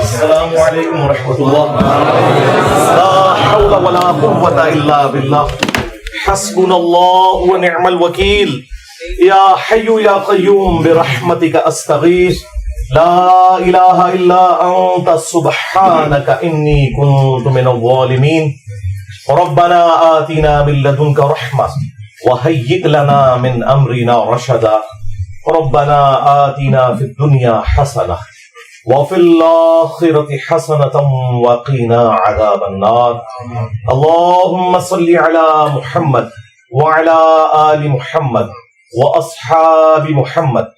السلام علیکم ورحمۃ اللہ. لا حول ولا قوة الا باللہ. حسبنا اللہ ونعم الوکیل. یا حی یا قیوم برحمتک استغیث. لا الہ الا انت سبحانک انی کنت من الظالمین. ربنا آتنا من لدنک رحمہ وہیئ لنا من امرنا رشدا. ربنا آتنا فی الدنیا حسنہ وفی الآخرة حسنة وقنا عذاب النار. اللهم صل على محمد وعلى آل محمد وأصحاب محمد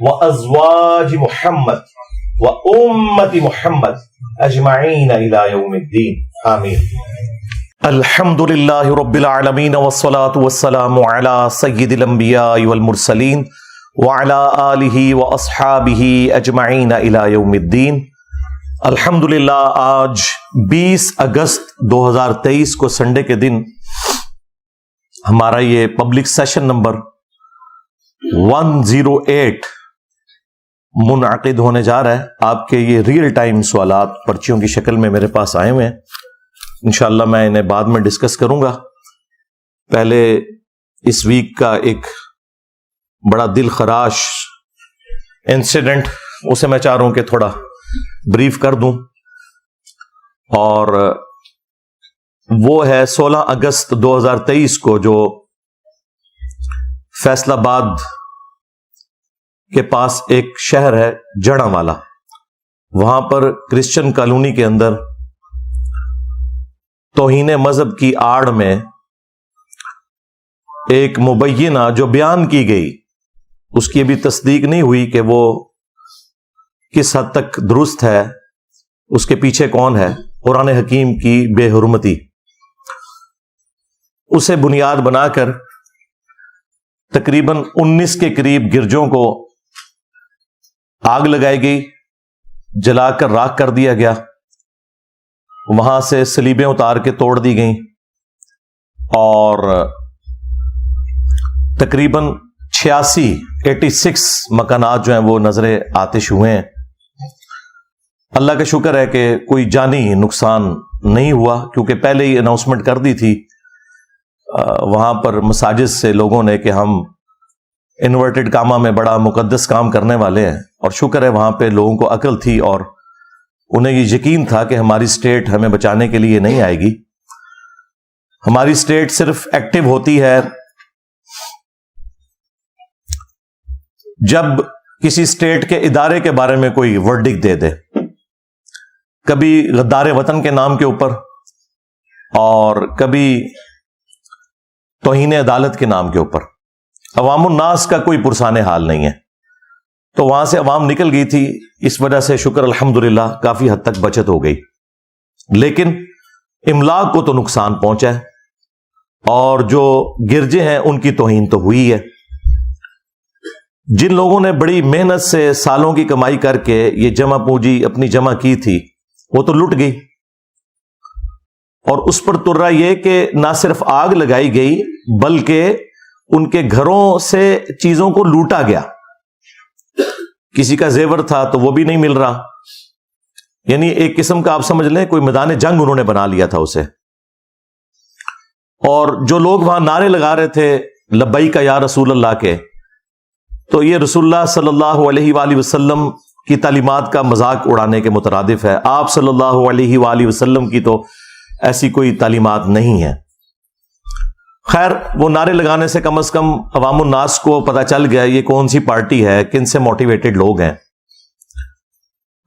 وأزواج محمد وأمة محمد أجمعين إلى يوم الدين. آمين. الحمد لله رب العالمين والصلاة والسلام على سيد الأنبياء والمرسلين وعلى آلہ واصحابہ اجمعین الی یوم الدین. الحمدللہ آج 20 اگست 2023 کو سنڈے کے دن ہمارا یہ پبلک سیشن نمبر 108 منعقد ہونے جا رہا ہے. آپ کے یہ ریئل ٹائم سوالات پرچیوں کی شکل میں میرے پاس آئے ہوئے ہیں. انشاءاللہ میں انہیں بعد میں ڈسکس کروں گا. پہلے اس ویک کا ایک بڑا دل خراش انسیڈنٹ اسے میں چاہ رہا ہوں کہ تھوڑا بریف کر دوں. اور وہ ہے 16 اگست 2023 کو جو فیصل آباد کے پاس ایک شہر ہے جڑاں والا، وہاں پر کرسچن کالونی کے اندر توہین مذہب کی آڑ میں ایک مبینہ جو بیان کی گئی اس کی ابھی تصدیق نہیں ہوئی کہ وہ کس حد تک درست ہے، اس کے پیچھے کون ہے. قرآن حکیم کی بے حرمتی، اسے بنیاد بنا کر تقریباً 19 کے قریب گرجوں کو آگ لگائی گئی، جلا کر راکھ کر دیا گیا. وہاں سے صلیبیں اتار کے توڑ دی گئیں اور تقریباً 86 مکانات جو ہیں وہ نظر آتش ہوئے ہیں. اللہ کا شکر ہے کہ کوئی جانی نقصان نہیں ہوا، کیونکہ پہلے ہی اناؤنسمنٹ کر دی تھی وہاں پر مساجد سے لوگوں نے کہ ہم انورٹڈ کاما میں بڑا مقدس کام کرنے والے ہیں. اور شکر ہے وہاں پہ لوگوں کو عقل تھی اور انہیں یہ یقین تھا کہ ہماری اسٹیٹ ہمیں بچانے کے لیے نہیں آئے گی. ہماری اسٹیٹ صرف ایکٹیو ہوتی ہے جب کسی اسٹیٹ کے ادارے کے بارے میں کوئی ورڈکٹ دے دے، کبھی غدار وطن کے نام کے اوپر اور کبھی توہین عدالت کے نام کے اوپر. عوام الناس کا کوئی پرسان حال نہیں ہے. تو وہاں سے عوام نکل گئی تھی، اس وجہ سے شکر الحمدللہ کافی حد تک بچت ہو گئی. لیکن املاک کو تو نقصان پہنچا ہے اور جو گرجے ہیں ان کی توہین تو ہوئی ہے. جن لوگوں نے بڑی محنت سے سالوں کی کمائی کر کے یہ جمع پونجی اپنی جمع کی تھی وہ تو لٹ گئی. اور اس پر ترا یہ کہ نہ صرف آگ لگائی گئی بلکہ ان کے گھروں سے چیزوں کو لوٹا گیا. کسی کا زیور تھا تو وہ بھی نہیں مل رہا. یعنی ایک قسم کا آپ سمجھ لیں کوئی میدان جنگ انہوں نے بنا لیا تھا اسے. اور جو لوگ وہاں نعرے لگا رہے تھے لبیک یا رسول اللہ کے، تو یہ رسول اللہ صلی اللہ علیہ وآلہ وسلم کی تعلیمات کا مذاق اڑانے کے مترادف ہے. آپ صلی اللہ علیہ وآلہ وسلم کی تو ایسی کوئی تعلیمات نہیں ہے. خیر، وہ نعرے لگانے سے کم از کم عوام الناس کو پتہ چل گیا یہ کون سی پارٹی ہے، کن سے موٹیویٹڈ لوگ ہیں.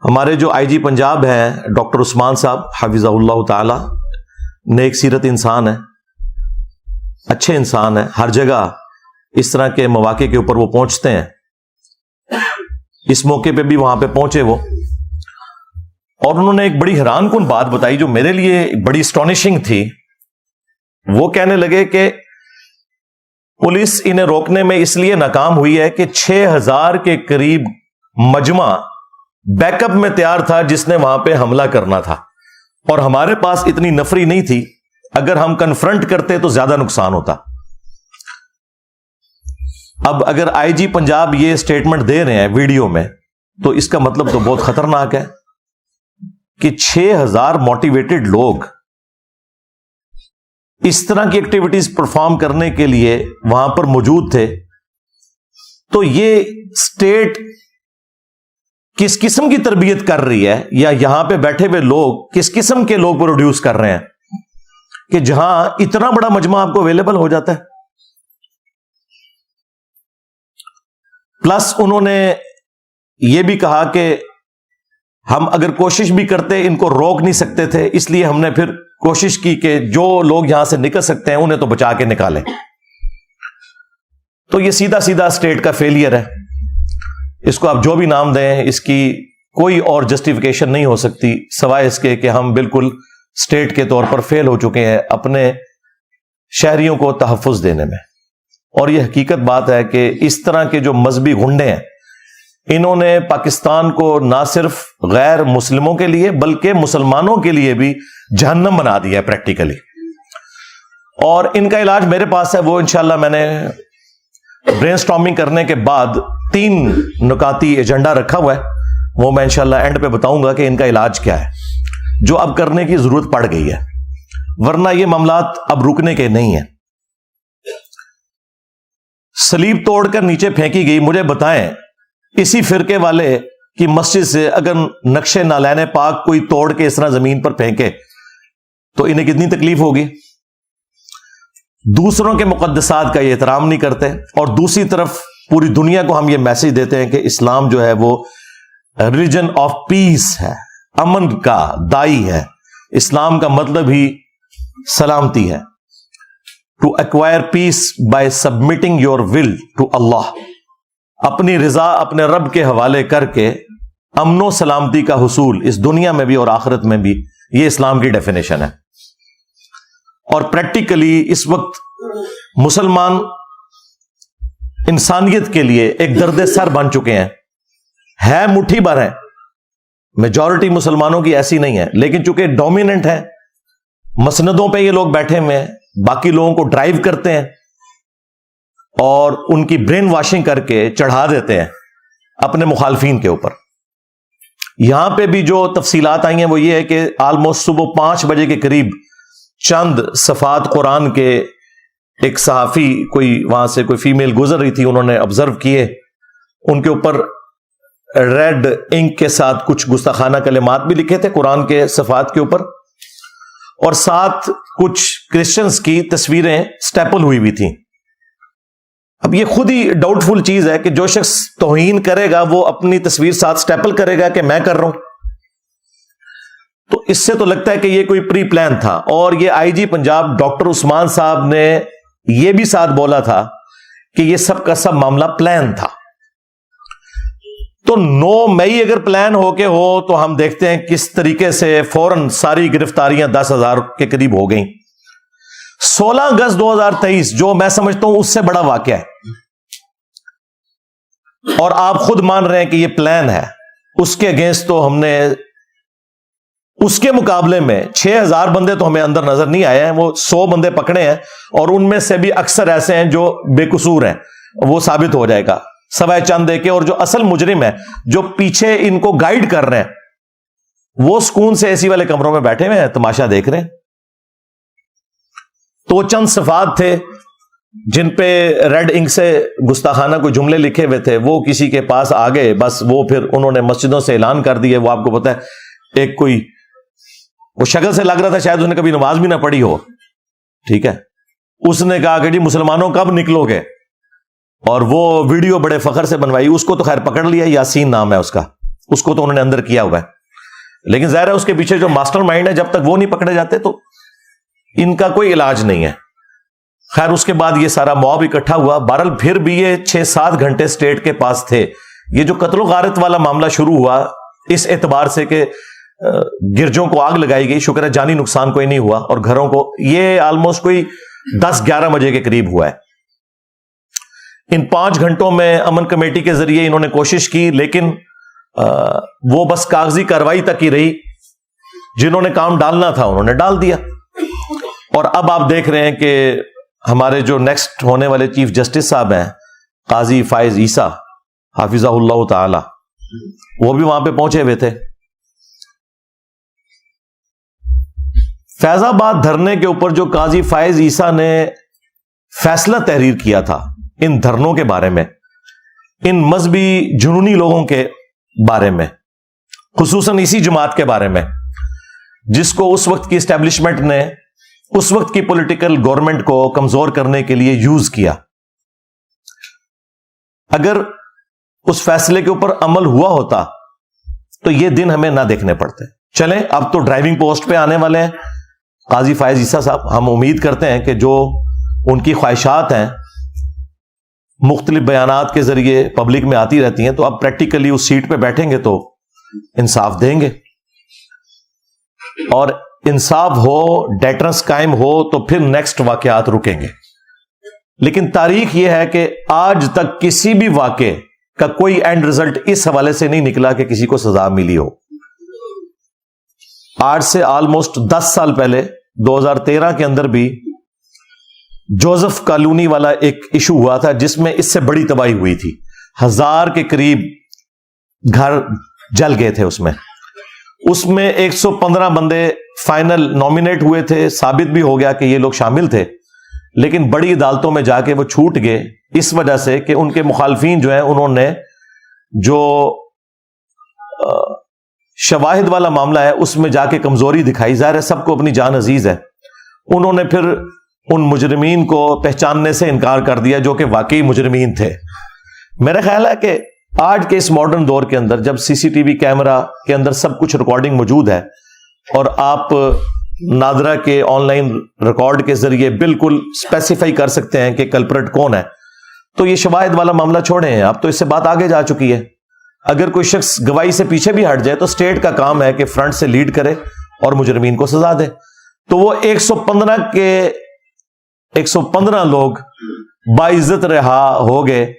ہمارے جو آئی جی پنجاب ہیں ڈاکٹر عثمان صاحب حفظہ اللہ تعالی، نیک سیرت انسان ہے، اچھے انسان ہیں. ہر جگہ اس طرح کے مواقع کے اوپر وہ پہنچتے ہیں. اس موقع پہ بھی وہاں پہ پہنچے وہ، اور انہوں نے ایک بڑی حیران کن بات بتائی جو میرے لیے بڑی اسٹانشنگ تھی. وہ کہنے لگے کہ پولیس انہیں روکنے میں اس لیے ناکام ہوئی ہے کہ 6000 کے قریب مجمع بیک اپ میں تیار تھا جس نے وہاں پہ حملہ کرنا تھا، اور ہمارے پاس اتنی نفری نہیں تھی. اگر ہم کنفرنٹ کرتے تو زیادہ نقصان ہوتا. اب اگر آئی جی پنجاب یہ سٹیٹمنٹ دے رہے ہیں ویڈیو میں تو اس کا مطلب تو بہت خطرناک ہے. کہ 6,000 موٹیویٹڈ لوگ اس طرح کی ایکٹیویٹیز پرفارم کرنے کے لیے وہاں پر موجود تھے، تو یہ اسٹیٹ کس قسم کی تربیت کر رہی ہے، یا یہاں پہ بیٹھے ہوئے لوگ کس قسم کے لوگ پروڈیوس کر رہے ہیں کہ جہاں اتنا بڑا مجمع آپ کو اویلیبل ہو جاتا ہے. پلس انہوں نے یہ بھی کہا کہ ہم اگر کوشش بھی کرتے ان کو روک نہیں سکتے تھے، اس لیے ہم نے پھر کوشش کی کہ جو لوگ یہاں سے نکل سکتے ہیں انہیں تو بچا کے نکالیں. تو یہ سیدھا سیدھا اسٹیٹ کا فیلئر ہے. اس کو آپ جو بھی نام دیں، اس کی کوئی اور جسٹیفیکیشن نہیں ہو سکتی سوائے اس کے کہ ہم بالکل اسٹیٹ کے طور پر فیل ہو چکے ہیں اپنے شہریوں کو تحفظ دینے میں. اور یہ حقیقت بات ہے کہ اس طرح کے جو مذہبی غنڈے ہیں، انہوں نے پاکستان کو نہ صرف غیر مسلموں کے لیے بلکہ مسلمانوں کے لیے بھی جہنم بنا دیا ہے پریکٹیکلی. اور ان کا علاج میرے پاس ہے، وہ انشاءاللہ میں نے برین سٹارمنگ کرنے کے بعد 3 نکاتی ایجنڈا رکھا ہوا ہے، وہ میں انشاءاللہ اینڈ پہ بتاؤں گا کہ ان کا علاج کیا ہے، جو اب کرنے کی ضرورت پڑ گئی ہے، ورنہ یہ معاملات اب رکنے کے نہیں ہیں. سلیب توڑ کر نیچے پھینکی گئی. مجھے بتائیں اسی فرقے والے کی مسجد سے اگر نقشے نالین پاک کوئی توڑ کے اس طرح زمین پر پھینکے تو انہیں کتنی تکلیف ہوگی. دوسروں کے مقدسات کا یہ احترام نہیں کرتے، اور دوسری طرف پوری دنیا کو ہم یہ میسج دیتے ہیں کہ اسلام جو ہے وہ ریلیجن آف پیس ہے، امن کا دائی ہے. اسلام کا مطلب ہی سلامتی ہے. To acquire peace by submitting your will to Allah, اپنی رضا اپنے رب کے حوالے کر کے امن و سلامتی کا حصول اس دنیا میں بھی اور آخرت میں بھی، یہ اسلام کی ڈیفینیشن ہے. اور پریکٹیکلی اس وقت مسلمان انسانیت کے لیے ایک درد سر بن چکے ہیں. ہے مٹھی بھر ہیں، میجورٹی مسلمانوں کی ایسی نہیں ہے، لیکن چونکہ ڈومیننٹ ہے، مسندوں پہ یہ لوگ بیٹھے ہوئے ہیں، باقی لوگوں کو ڈرائیو کرتے ہیں اور ان کی برین واشنگ کر کے چڑھا دیتے ہیں اپنے مخالفین کے اوپر. یہاں پہ بھی جو تفصیلات آئی ہیں وہ یہ ہے کہ آلموسٹ صبح 5 بجے کے قریب چند صفحات قرآن کے ایک صحافی کوئی وہاں سے کوئی فیمیل گزر رہی تھی، انہوں نے آبزرو کیے، ان کے اوپر ریڈ انک کے ساتھ کچھ گستاخانہ کلمات بھی لکھے تھے قرآن کے صفحات کے اوپر، اور ساتھ کچھ کرسچنز کی تصویریں سٹیپل ہوئی تھیں. اب یہ خود ہی ڈاؤٹ فل چیز ہے کہ جو شخص توہین کرے گا وہ اپنی تصویر ساتھ سٹیپل کرے گا کہ میں کر رہا ہوں. تو اس سے تو لگتا ہے کہ یہ کوئی پری پلان تھا. اور یہ آئی جی پنجاب ڈاکٹر عثمان صاحب نے یہ بھی ساتھ بولا تھا کہ یہ سب کا سب معاملہ پلان تھا. تو 9 مئی اگر پلان ہو کے ہو تو ہم دیکھتے ہیں کس طریقے سے فوراً ساری گرفتاریاں 10,000 کے قریب ہو گئیں. 16 اگست 2023 جو میں سمجھتا ہوں اس سے بڑا واقعہ ہے، اور آپ خود مان رہے ہیں کہ یہ پلان ہے. اس کے اگینسٹ تو ہم نے اس کے مقابلے میں 6,000 بندے تو ہمیں اندر نظر نہیں آئے ہیں، وہ 100 بندے پکڑے ہیں، اور ان میں سے بھی اکثر ایسے ہیں جو بے قصور ہیں، وہ ثابت ہو جائے گا سوائے چند دے کے. اور جو اصل مجرم ہے جو پیچھے ان کو گائیڈ کر رہے ہیں وہ سکون سے اے سی والے کمروں میں بیٹھے ہوئے ہیں، تماشا دیکھ رہے ہیں. تو چند صفحات تھے جن پہ ریڈ انک سے گستاخانہ کوئی جملے لکھے ہوئے تھے، وہ کسی کے پاس آ گئے، بس وہ پھر انہوں نے مسجدوں سے اعلان کر دیے. وہ آپ کو پتا ہے ایک کوئی وہ شکل سے لگ رہا تھا شاید اس نے کبھی نماز بھی نہ پڑھی ہو، ٹھیک ہے، اس نے کہا کہ جی مسلمانوں کب نکلو گے، اور وہ ویڈیو بڑے فخر سے بنوائی. اس کو تو خیر پکڑ لیا، یاسین نام ہے اس کا، اس کو تو انہوں نے اندر کیا ہوا ہے، لیکن ظاہر ہے اس کے پیچھے جو ماسٹر مائنڈ ہے جب تک وہ نہیں پکڑے جاتے تو ان کا کوئی علاج نہیں ہے. خیر اس کے بعد یہ سارا موب اکٹھا ہوا. بہرحال پھر بھی یہ 6-7 گھنٹے اسٹیٹ کے پاس تھے. یہ جو قتل و غارت والا معاملہ شروع ہوا اس اعتبار سے کہ گرجوں کو آگ لگائی گئی، شکر ہے جانی نقصان کوئی نہیں ہوا، اور گھروں کو، یہ آلموسٹ کوئی 10-11 بجے کے قریب ہوا ہے. ان 5 گھنٹوں میں امن کمیٹی کے ذریعے انہوں نے کوشش کی، لیکن وہ بس کاغذی کارروائی تک ہی رہی. جنہوں نے کام ڈالنا تھا انہوں نے ڈال دیا. اور اب آپ دیکھ رہے ہیں کہ ہمارے جو نیکسٹ ہونے والے چیف جسٹس صاحب ہیں قاضی فائز عیسیٰ حافظہ اللہ تعالی، وہ بھی وہاں پہ پہنچے ہوئے تھے. فیض آباد دھرنے کے اوپر جو قاضی فائز عیسیٰ نے فیصلہ تحریر کیا تھا ان دھرنوں کے بارے میں، ان مذہبی جنونی لوگوں کے بارے میں، خصوصاً اسی جماعت کے بارے میں جس کو اس وقت کی اسٹیبلشمنٹ نے اس وقت کی پولیٹیکل گورنمنٹ کو کمزور کرنے کے لیے یوز کیا، اگر اس فیصلے کے اوپر عمل ہوا ہوتا تو یہ دن ہمیں نہ دیکھنے پڑتے۔ چلیں اب تو ڈرائیونگ پوسٹ پہ آنے والے ہیں قاضی فائز عیسیٰ صاحب، ہم امید کرتے ہیں کہ جو ان کی خواہشات ہیں مختلف بیانات کے ذریعے پبلک میں آتی رہتی ہیں، تو اب پریکٹیکلی اس سیٹ پہ بیٹھیں گے تو انصاف دیں گے، اور انصاف ہو، ڈیٹرنس قائم ہو تو پھر نیکسٹ واقعات رکیں گے۔ لیکن تاریخ یہ ہے کہ آج تک کسی بھی واقعے کا کوئی اینڈ رزلٹ اس حوالے سے نہیں نکلا کہ کسی کو سزا ملی ہو۔ آج سے آلموسٹ 10 سال پہلے 2013 کے اندر بھی جوزف کالونی والا ایک ایشو ہوا تھا جس میں اس سے بڑی تباہی ہوئی تھی، 1000 کے قریب گھر جل گئے تھے۔ اس میں 115 بندے فائنل نامینیٹ ہوئے تھے، ثابت بھی ہو گیا کہ یہ لوگ شامل تھے، لیکن بڑی عدالتوں میں جا کے وہ چھوٹ گئے اس وجہ سے کہ ان کے مخالفین جو ہیں انہوں نے جو شواہد والا معاملہ ہے اس میں جا کے کمزوری دکھائی۔ ظاہر ہے سب کو اپنی جان عزیز ہے، انہوں نے پھر ان مجرمین کو پہچاننے سے انکار کر دیا جو کہ واقعی مجرمین تھے۔ میرا خیال ہے کہ آج کے اس ماڈرن دور کے اندر جب سی سی ٹی وی کیمرہ کے اندر سب کچھ ریکارڈنگ موجود ہے اور آپ نادرا کے آن لائن ریکارڈ کے ذریعے بالکل اسپیسیفائی کر سکتے ہیں کہ کلپریٹ کون ہے، تو یہ شواہد والا معاملہ چھوڑیں ہیں، اب تو اس سے بات آگے جا چکی ہے۔ اگر کوئی شخص گواہی سے پیچھے بھی ہٹ جائے تو اسٹیٹ کا کام ہے کہ فرنٹ سے لیڈ کرے اور مجرمین کو سزا دے۔ تو وہ 115 لوگ باعزت رہا ہو گئے،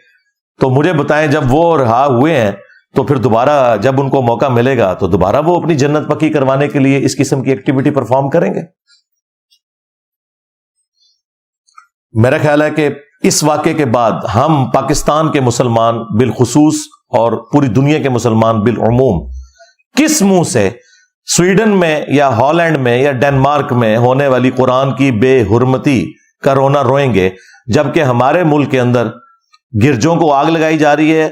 تو مجھے بتائیں جب وہ رہا ہوئے ہیں تو پھر دوبارہ جب ان کو موقع ملے گا تو دوبارہ وہ اپنی جنت پکی کروانے کے لیے اس قسم کی ایکٹیویٹی پرفارم کریں گے۔ میرا خیال ہے کہ اس واقعے کے بعد ہم پاکستان کے مسلمان بالخصوص اور پوری دنیا کے مسلمان بالعموم کس منہ سے سویڈن میں یا ہالینڈ میں یا ڈنمارک میں ہونے والی قرآن کی بے حرمتی کا رونا روئیں گے، جبکہ ہمارے ملک کے اندر گرجوں کو آگ لگائی جا رہی ہے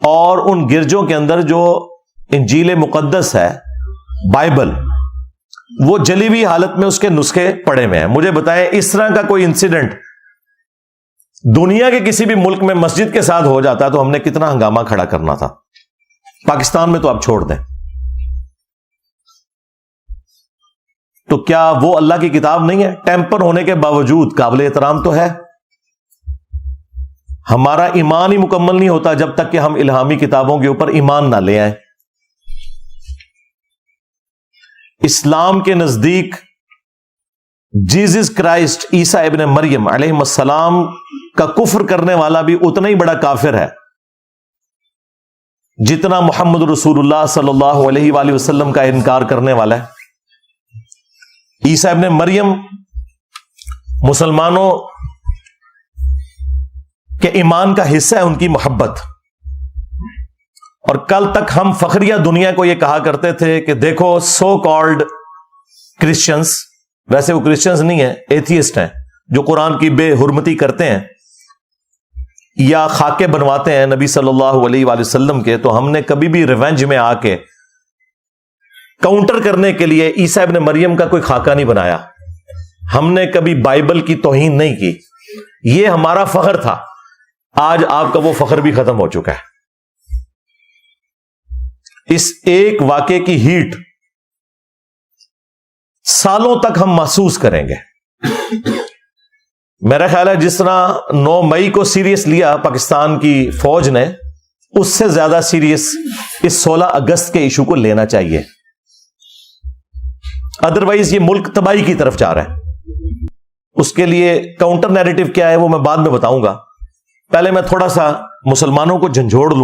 اور ان گرجوں کے اندر جو انجیل مقدس ہے، بائبل، وہ جلی ہوئی حالت میں اس کے نسخے پڑے ہوئے ہیں۔ مجھے بتائیں اس طرح کا کوئی انسیڈنٹ دنیا کے کسی بھی ملک میں مسجد کے ساتھ ہو جاتا تو ہم نے کتنا ہنگامہ کھڑا کرنا تھا۔ پاکستان میں تو آپ چھوڑ دیں۔ تو کیا وہ اللہ کی کتاب نہیں ہے؟ ٹیمپر ہونے کے باوجود قابل احترام تو ہے۔ ہمارا ایمان ہی مکمل نہیں ہوتا جب تک کہ ہم الہامی کتابوں کے اوپر ایمان نہ لے آئیں۔ اسلام کے نزدیک جیزس کرائسٹ عیسیٰ ابن مریم علیہ السلام کا کفر کرنے والا بھی اتنا ہی بڑا کافر ہے جتنا محمد رسول اللہ صلی اللہ علیہ وآلہ وسلم کا انکار کرنے والا ہے۔ عیسیٰ ابن مریم مسلمانوں کے ایمان کا حصہ ہے، ان کی محبت۔ اور کل تک ہم فخریہ دنیا کو یہ کہا کرتے تھے کہ دیکھو سو کالڈ کرسچنز، ویسے وہ کرسچنز نہیں ہیں، ایتھیسٹ ہیں، جو قرآن کی بے حرمتی کرتے ہیں یا خاکے بنواتے ہیں نبی صلی اللہ علیہ وآلہ وسلم کے، تو ہم نے کبھی بھی ریونج میں آ کے کاؤنٹر کرنے کے لیے عیسیٰ ابن مریم کا کوئی خاکہ نہیں بنایا۔ ہم نے کبھی بائبل کی توہین نہیں کی، یہ ہمارا فخر تھا۔ آج آپ کا وہ فخر بھی ختم ہو چکا ہے۔ اس ایک واقعے کی ہیٹ سالوں تک ہم محسوس کریں گے۔ میرا خیال ہے جس طرح 9 مئی کو سیریس لیا پاکستان کی فوج نے، اس سے زیادہ سیریس اس 16 اگست کے ایشو کو لینا چاہیے، ادروائز یہ ملک تباہی کی طرف جا رہا ہے۔ اس کے لیے کاؤنٹر نیریٹو کیا ہے وہ میں بعد میں بتاؤں گا، پہلے میں تھوڑا سا مسلمانوں کو جھنجھوڑ لوں۔